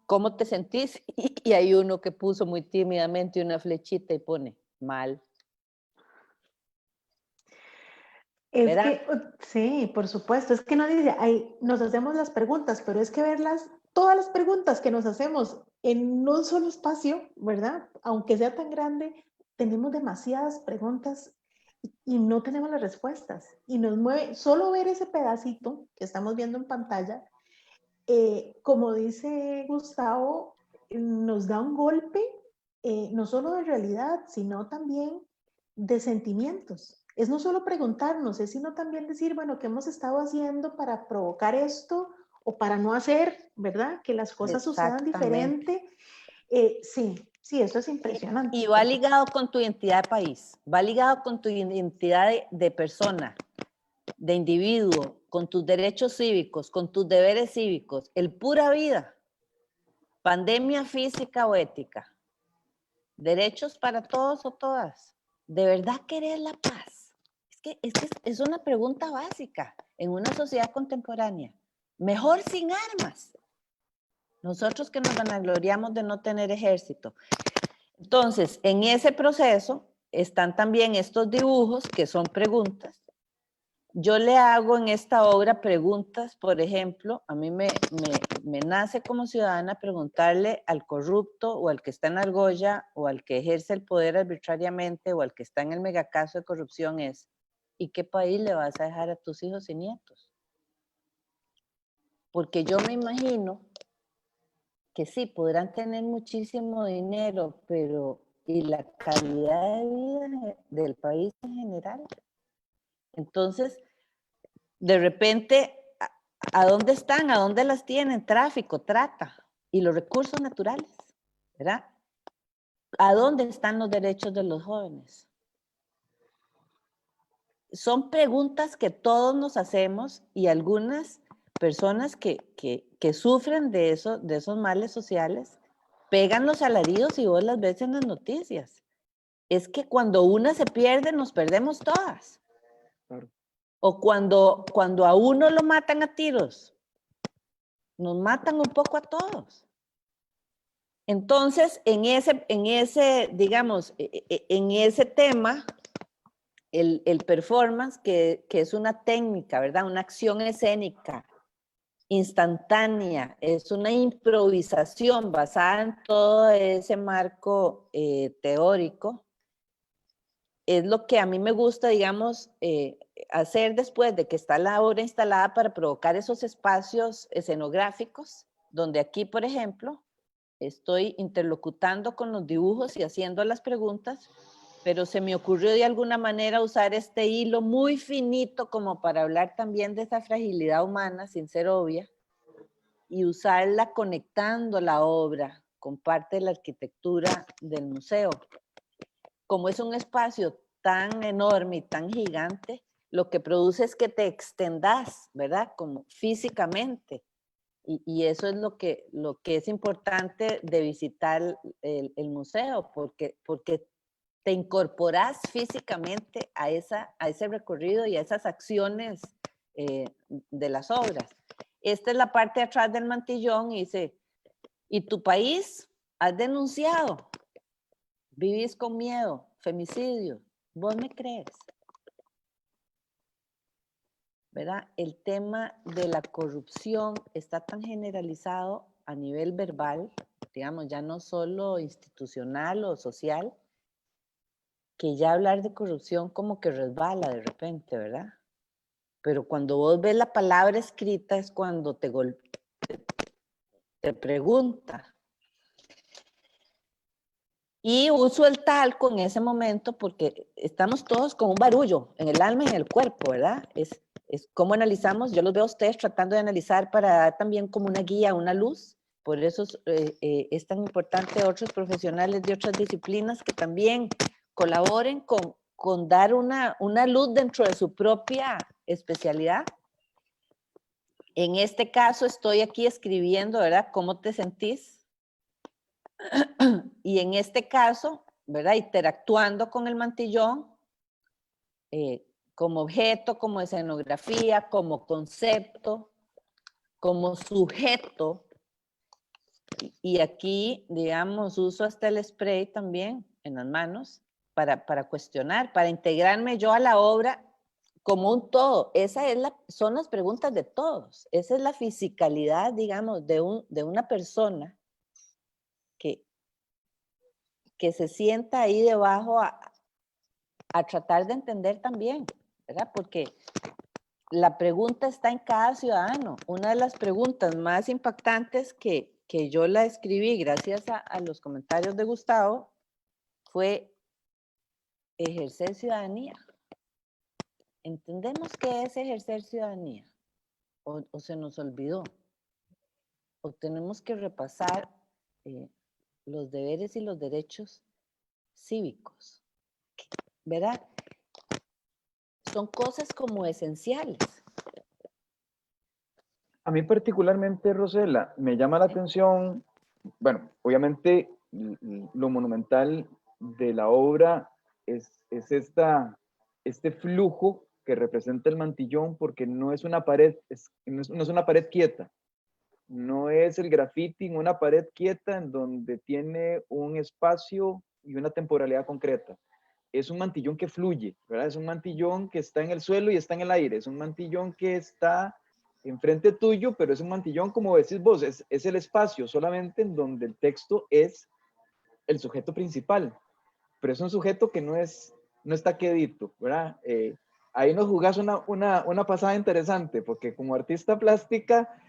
¿Cómo te sentís? Y hay uno que puso muy tímidamente una flechita y pone mal. Es ¿Verdad? que, sí, por supuesto, es que no dice, nos hacemos las preguntas, pero es que verlas, todas las preguntas que nos hacemos en un solo espacio, ¿verdad? Aunque sea tan grande, tenemos demasiadas preguntas y no tenemos las respuestas. Y nos mueve, solo ver ese pedacito que estamos viendo en pantalla, como dice Gustavo, nos da un golpe, no solo de realidad, sino también de sentimientos. Es no solo preguntarnos, es sino también decir, bueno, ¿qué hemos estado haciendo para provocar esto o para no hacer, ¿verdad? Que las cosas sucedan diferente. Sí, eso es impresionante. Y va ligado con tu identidad de país, va ligado con tu identidad de persona, de individuo, con tus derechos cívicos, con tus deberes cívicos, el pura vida, pandemia física o ética, derechos para todos o todas. ¿De verdad querés la paz? Es una pregunta básica en una sociedad contemporánea. Mejor sin armas. Nosotros que nos vanagloriamos de no tener ejército. Entonces, en ese proceso están también estos dibujos que son preguntas. Yo le hago en esta obra preguntas, por ejemplo, a mí me nace como ciudadana preguntarle al corrupto o al que está en argolla o al que ejerce el poder arbitrariamente o al que está en el megacaso de corrupción es, ¿y qué país le vas a dejar a tus hijos y nietos? Porque yo me imagino que sí, podrán tener muchísimo dinero, pero ¿y la calidad de vida del país en general? Entonces, de repente, ¿a dónde están? ¿A dónde las tienen? Tráfico, trata y los recursos naturales, ¿verdad? ¿A dónde están los derechos de los jóvenes? Son preguntas que todos nos hacemos y algunas personas que sufren de esos males sociales pegan los alaridos y vos las ves en las noticias. Es que cuando una se pierde, nos perdemos todas. Claro. O cuando a uno lo matan a tiros, nos matan un poco a todos. Entonces, en ese digamos, en ese tema, el performance, que es una técnica, ¿verdad? Una acción escénica instantánea, es una improvisación basada en todo ese marco teórico, es lo que a mí me gusta, digamos, hacer después de que está la obra instalada para provocar esos espacios escenográficos, donde aquí, por ejemplo, estoy interlocutando con los dibujos y haciendo las preguntas, pero se me ocurrió de alguna manera usar este hilo muy finito como para hablar también de esa fragilidad humana, sin ser obvia, y usarla conectando la obra con parte de la arquitectura del museo. Como es un espacio tan enorme y tan gigante, lo que produce es que te extendas, ¿verdad? Como físicamente. Y eso es lo que es importante de visitar el museo, porque te incorporas físicamente a ese recorrido y a esas acciones de las obras. Esta es la parte de atrás del mantillón y dice, ¿y tu país? ¿Has denunciado? ¿Vivís con miedo? ¿Femicidio? ¿Vos me crees? ¿Verdad? El tema de la corrupción está tan generalizado a nivel verbal digamos, ya no solo institucional o social, que ya hablar de corrupción como que resbala de repente, ¿verdad? Pero cuando vos ves la palabra escrita es cuando te pregunta. Y uso el talco en ese momento porque estamos todos con un barullo en el alma y en el cuerpo, ¿verdad? Es cómo analizamos. Yo los veo a ustedes tratando de analizar para dar también como una guía, una luz. Por eso es tan importante otros profesionales de otras disciplinas que también colaboren con dar una luz dentro de su propia especialidad. En este caso estoy aquí escribiendo, ¿verdad? ¿Cómo te sentís? Y en este caso, ¿verdad? Interactuando con el mantillón como objeto, como escenografía, como concepto, como sujeto. Y aquí, digamos, uso hasta el spray también en las manos para cuestionar, para integrarme yo a la obra como un todo. Son las preguntas de todos. Esa es la fisicalidad, digamos, de una persona que se sienta ahí debajo a tratar de entender también, ¿verdad? Porque la pregunta está en cada ciudadano. Una de las preguntas más impactantes que yo la escribí gracias a los comentarios de Gustavo fue ejercer ciudadanía. ¿Entendemos qué es ejercer ciudadanía? ¿O se nos olvidó? ¿O tenemos que repasar los deberes y los derechos cívicos? ¿Verdad? Son cosas como esenciales. A mí particularmente, Rosela, me llama la atención, bueno, obviamente lo monumental de la obra es este flujo que representa el mantillón, porque no es una pared, no es una pared quieta, no es el graffiti en una pared quieta en donde tiene un espacio y una temporalidad concreta. Es un mantillón que fluye, ¿verdad? Es un mantillón que está en el suelo y está en el aire, es un mantillón que está enfrente tuyo, pero es un mantillón, como decís vos, es el espacio solamente en donde el texto es el sujeto principal, pero es un sujeto que no está quedito, ¿verdad? Ahí nos jugás una pasada interesante, porque como artista plástica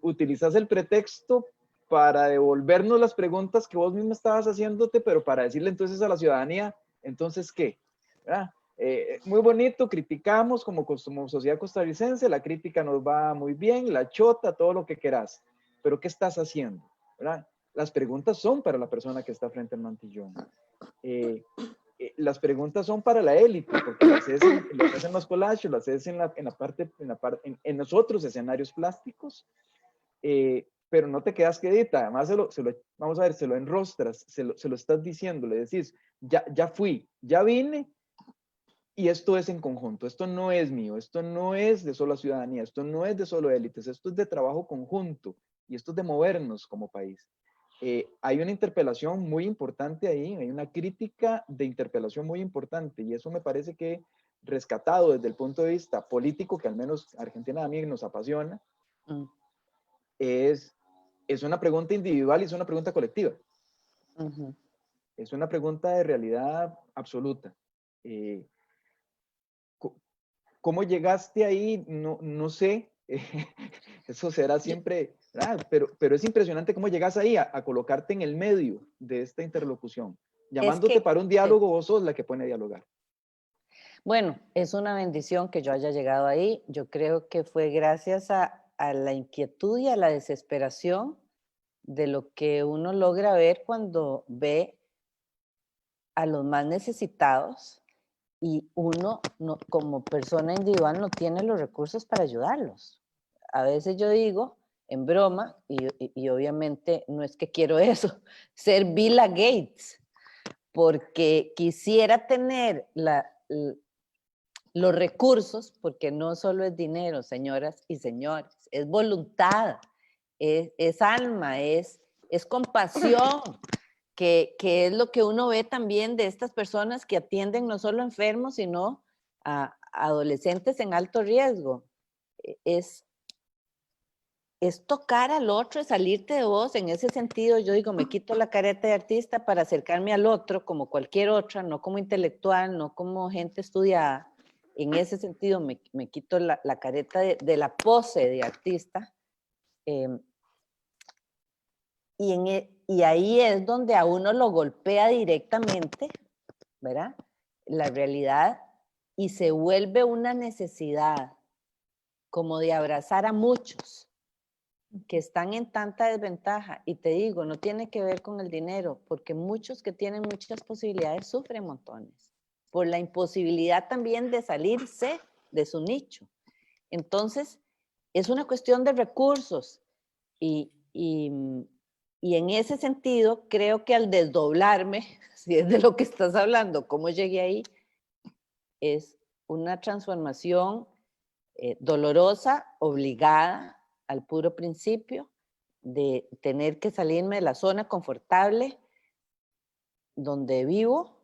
utilizas el pretexto para devolvernos las preguntas que vos mismo estabas haciéndote, pero para decirle entonces a la ciudadanía, entonces, ¿qué? ¿Verdad? Muy bonito, criticamos como sociedad costarricense, la crítica nos va muy bien, la chota, todo lo que querás, pero ¿qué estás haciendo? ¿Verdad? Las preguntas son para la persona que está frente al mantillón. Las preguntas son para la élite, porque las haces en los collages, las haces en los otros escenarios plásticos, pero no te quedas quedita, además vamos a ver, se lo enrostras, se lo estás diciendo, le decís, ya fui, ya vine, y esto es en conjunto, esto no es mío, esto no es de solo ciudadanía, esto no es de solo élites, esto es de trabajo conjunto, y esto es de movernos como país. Hay una interpelación muy importante ahí, hay una crítica de interpelación muy importante, y eso me parece que rescatado desde el punto de vista político, que al menos Argentina a mí nos apasiona, es una pregunta individual y es una pregunta colectiva. Es una pregunta de realidad absoluta. ¿Cómo llegaste ahí? No sé. Eso será siempre, pero es impresionante cómo llegas ahí a colocarte en el medio de esta interlocución. Llamándote para un diálogo, vos sos la que pone a dialogar. Bueno, es una bendición que yo haya llegado ahí. Yo creo que fue gracias a la inquietud y a la desesperación de lo que uno logra ver cuando ve a los más necesitados y uno como persona individual no tiene los recursos para ayudarlos. A veces yo digo, en broma, y obviamente no es que quiero eso, ser Bill Gates, porque quisiera tener los recursos, porque no solo es dinero, señoras y señores, es voluntad, es alma, es compasión, que es lo que uno ve también de estas personas que atienden no solo enfermos, sino a adolescentes en alto riesgo. Es es tocar al otro, es salirte de vos. En ese sentido, yo digo, me quito la careta de artista para acercarme al otro como cualquier otra, no como intelectual, no como gente estudiada. En ese sentido, me quito la careta de la pose de artista. Y ahí es donde a uno lo golpea directamente, ¿verdad? La realidad, y se vuelve una necesidad como de abrazar a muchos que están en tanta desventaja. Y te digo, no tiene que ver con el dinero, porque muchos que tienen muchas posibilidades sufren montones, por la imposibilidad también de salirse de su nicho. Entonces, es una cuestión de recursos y en ese sentido, creo que al desdoblarme, si es de lo que estás hablando, cómo llegué ahí, es una transformación dolorosa, obligada al puro principio de tener que salirme de la zona confortable donde vivo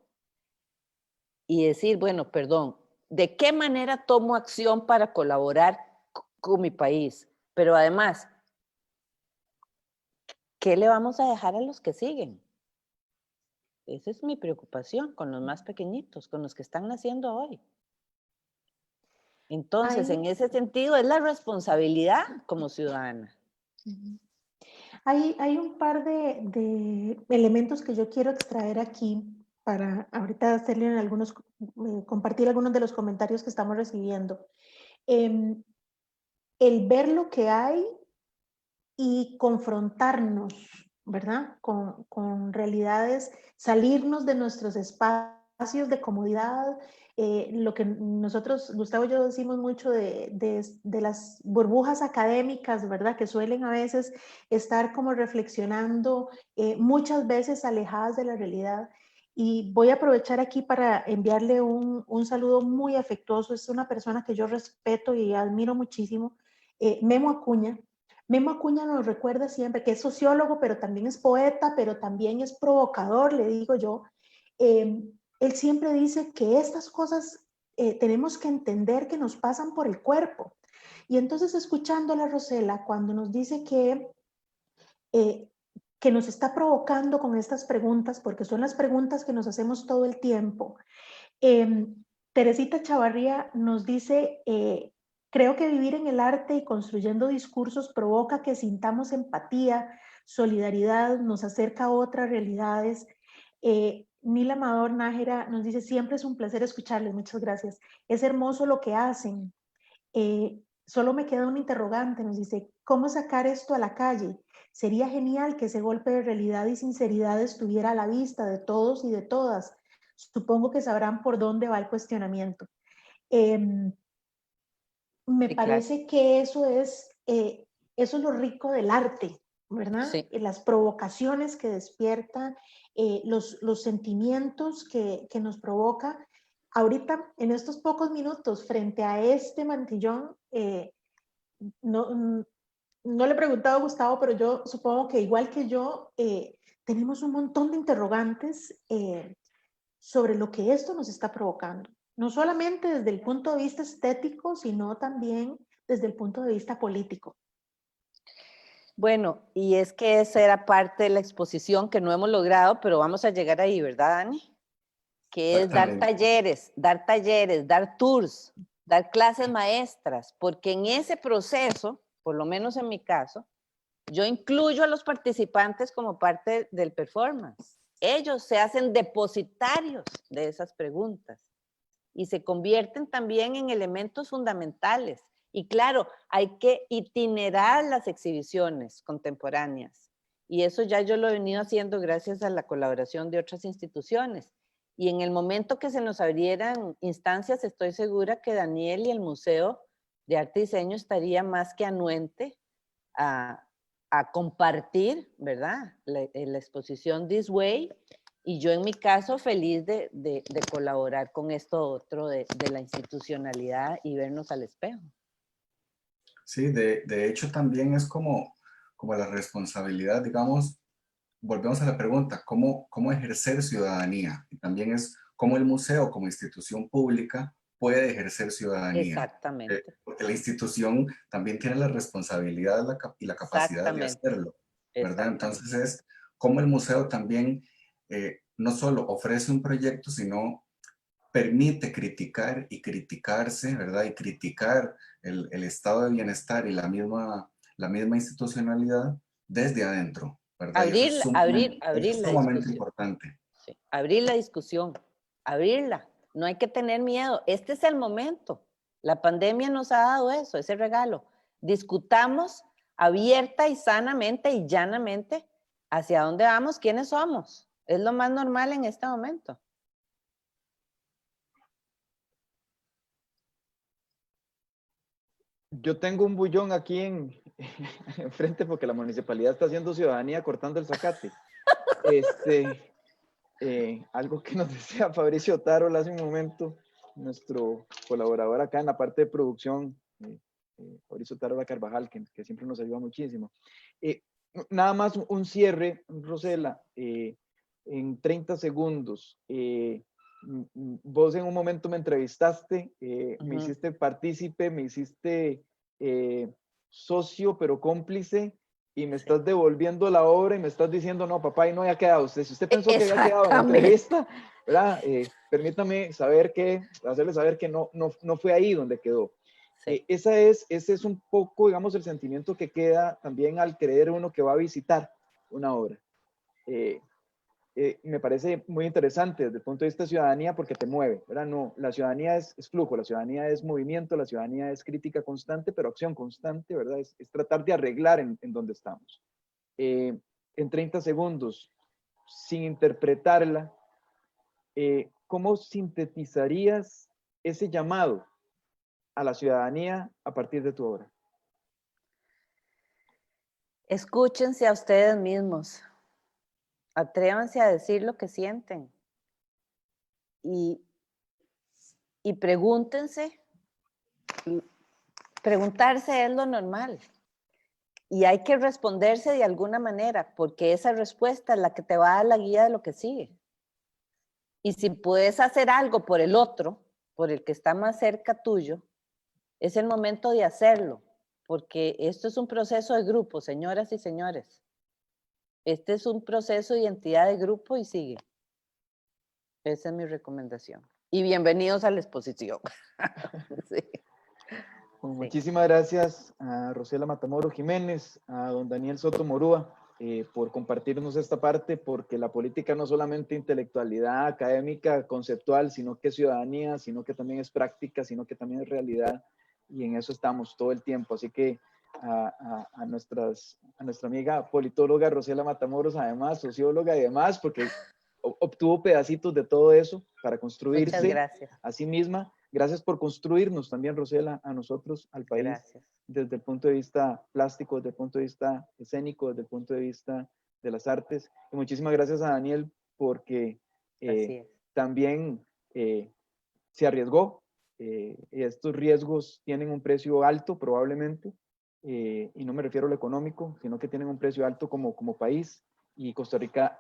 y decir, bueno, perdón, ¿de qué manera tomo acción para colaborar con mi país? Pero además, ¿qué le vamos a dejar a los que siguen? Esa es mi preocupación con los más pequeñitos, con los que están naciendo hoy. Entonces, en ese sentido, es la responsabilidad como ciudadana. Hay un par de elementos que yo quiero extraer aquí para ahorita hacerle algunos, compartir algunos de los comentarios que estamos recibiendo. El ver lo que hay y confrontarnos, ¿verdad? Con realidades, salirnos de nuestros espacios de comodidad, lo que nosotros, Gustavo y yo decimos mucho de las burbujas académicas, ¿verdad? Que suelen a veces estar como reflexionando, muchas veces alejadas de la realidad. Y voy a aprovechar aquí para enviarle un saludo muy afectuoso. Es una persona que yo respeto y admiro muchísimo, Memo Acuña. Memo Acuña nos recuerda siempre que es sociólogo, pero también es poeta, pero también es provocador, le digo yo. Él siempre dice que estas cosas tenemos que entender que nos pasan por el cuerpo. Y entonces escuchando a la Rosela, cuando nos dice que nos está provocando con estas preguntas, porque son las preguntas que nos hacemos todo el tiempo, Teresita Chavarría nos dice, creo que vivir en el arte y construyendo discursos provoca que sintamos empatía, solidaridad, nos acerca a otras realidades. Mila Amador Nájera nos dice, siempre es un placer escucharles, muchas gracias. Es hermoso lo que hacen. Solo me queda un interrogante, nos dice, ¿cómo sacar esto a la calle? Sería genial que ese golpe de realidad y sinceridad estuviera a la vista de todos y de todas. Supongo que sabrán por dónde va el cuestionamiento. Me Sí, parece claro. que eso es lo rico del arte, ¿verdad? Sí. Las provocaciones que despierta, los sentimientos que nos provoca. Ahorita, en estos pocos minutos, frente a este mantillón, no le he preguntado a Gustavo, pero yo supongo que igual que yo, tenemos un montón de interrogantes sobre lo que esto nos está provocando. No solamente desde el punto de vista estético, sino también desde el punto de vista político. Bueno, y es que esa era parte de la exposición que no hemos logrado, pero vamos a llegar ahí, ¿verdad, Dani? Que es dar talleres, dar tours, dar clases maestras, porque en ese proceso, por lo menos en mi caso, yo incluyo a los participantes como parte del performance. Ellos se hacen depositarios de esas preguntas y se convierten también en elementos fundamentales. Y claro, hay que itinerar las exhibiciones contemporáneas. Y eso ya yo lo he venido haciendo gracias a la colaboración de otras instituciones. Y en el momento que se nos abrieran instancias, estoy segura que Daniel y el Museo de Arte y Diseño estaría más que anuente a compartir, ¿verdad? La exposición This Way. Y yo en mi caso feliz de colaborar con esto otro de la institucionalidad y vernos al espejo. Sí, de hecho también es como la responsabilidad, digamos, volvemos a la pregunta, ¿cómo ejercer ciudadanía? Y también es cómo el museo como institución pública puede ejercer ciudadanía. Exactamente. Porque la institución también tiene la responsabilidad y la capacidad de Exactamente. hacerlo, ¿verdad? Exactamente. Entonces es como el museo también no solo ofrece un proyecto, sino permite criticar y criticarse, ¿verdad? Y criticar el estado de bienestar y la misma institucionalidad desde adentro, ¿verdad? Y eso es Abrir la sumamente discusión. importante. Sí, abrir la discusión, abrirla. No hay que tener miedo. Este es el momento. La pandemia nos ha dado eso, ese regalo. Discutamos abierta y sanamente y llanamente hacia dónde vamos, quiénes somos. Es lo más normal en este momento. Yo tengo un bullón aquí enfrente porque la municipalidad está haciendo ciudadanía cortando el zacate. Algo que nos decía Fabricio Tarol hace un momento, nuestro colaborador acá en la parte de producción, Fabricio Tarol Carvajal, que siempre nos ayuda muchísimo. Nada más un cierre, Rosela, en 30 segundos. Vos en un momento me entrevistaste, me hiciste partícipe, me hiciste socio, pero cómplice, y me estás devolviendo la obra y me estás diciendo, no, papá, y no había quedado usted. Si usted pensó que había quedado en la entrevista, ¿verdad? Permítame hacerle saber que no fue ahí donde quedó. Sí. Ese es un poco, digamos, el sentimiento que queda también al creer uno que va a visitar una obra. Me parece muy interesante desde el punto de vista de ciudadanía porque te mueve, ¿verdad? No, la ciudadanía es flujo, la ciudadanía es movimiento, la ciudadanía es crítica constante, pero acción constante, ¿verdad? Es tratar de arreglar en donde estamos. En 30 segundos, sin interpretarla, ¿cómo sintetizarías ese llamado a la ciudadanía a partir de tu obra? Escúchense a ustedes mismos. Atrévanse a decir lo que sienten y pregúntense. Preguntarse es lo normal y hay que responderse de alguna manera porque esa respuesta es la que te va a dar la guía de lo que sigue. Y si puedes hacer algo por el otro, por el que está más cerca tuyo, es el momento de hacerlo, porque esto es un proceso de grupo, señoras y señores. Este es un proceso de identidad de grupo y sigue. Esa es mi recomendación. Y bienvenidos a la exposición. Sí. Muchísimas gracias a Rosela Matamoros Jiménez, a don Daniel Soto Morúa, por compartirnos esta parte, porque la política no solamente intelectualidad académica, conceptual, sino que es ciudadanía, sino que también es práctica, sino que también es realidad, y en eso estamos todo el tiempo. Así que a nuestra amiga politóloga Rosela Matamoros, además socióloga y demás, porque obtuvo pedacitos de todo eso para construirse a sí misma. Gracias por construirnos también, Rosela, a nosotros, al país, gracias. Desde el punto de vista plástico, desde el punto de vista escénico, desde el punto de vista de las artes. Y muchísimas gracias a Daniel porque también se arriesgó. Estos riesgos tienen un precio alto probablemente, y no me refiero a lo económico, sino que tienen un precio alto como país, y Costa Rica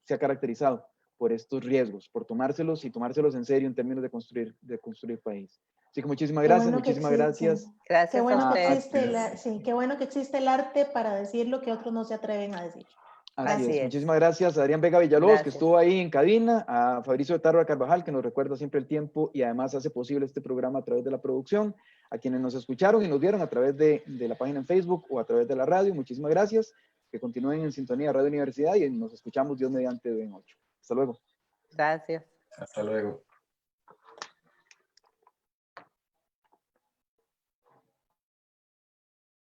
se ha caracterizado por estos riesgos, por tomárselos y tomárselos en serio en términos de construir país. Así que muchísimas gracias, muchísimas gracias. Gracias qué bueno que existe qué bueno que existe el arte para decir lo que otros no se atreven a decir. Así es. Muchísimas gracias a Adrián Vega Villalobos, que estuvo ahí en cabina, a Fabricio Tarol Carvajal, que nos recuerda siempre el tiempo y además hace posible este programa a través de la producción, a quienes nos escucharon y nos vieron a través de la página en Facebook o a través de la radio. Muchísimas gracias, que continúen en sintonía de Radio Universidad y nos escuchamos Dios mediante en 8. Hasta luego. Gracias. Hasta luego.